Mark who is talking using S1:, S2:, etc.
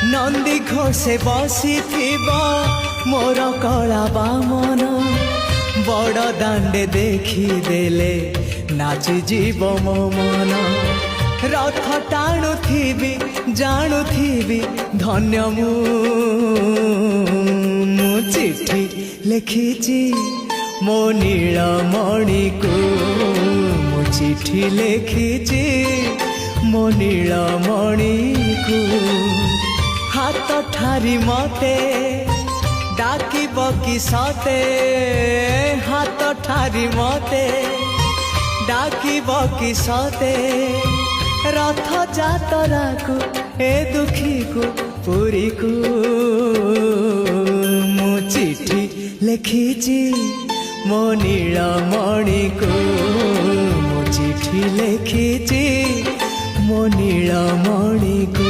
S1: नंदी घोषे बसी मोर कला बामन बड़ दांडे देखी देले नाची जीव मो मन रथ टाणु थी जानू थी धन्य मु चिट्ठी लिखिची मो नीलमणि को मु चिट्ठी लिखिची मो नीलमणि को हाथ ठारी मते डाकिब कि सते हाथ ठारी मते डाकिब कि सते रथ जातरा को ए दुखी को पुरी को मु चिट्ठी लिखिची मो नीलमणि को मु चिट्ठी लिखिची मो नीलमणि को।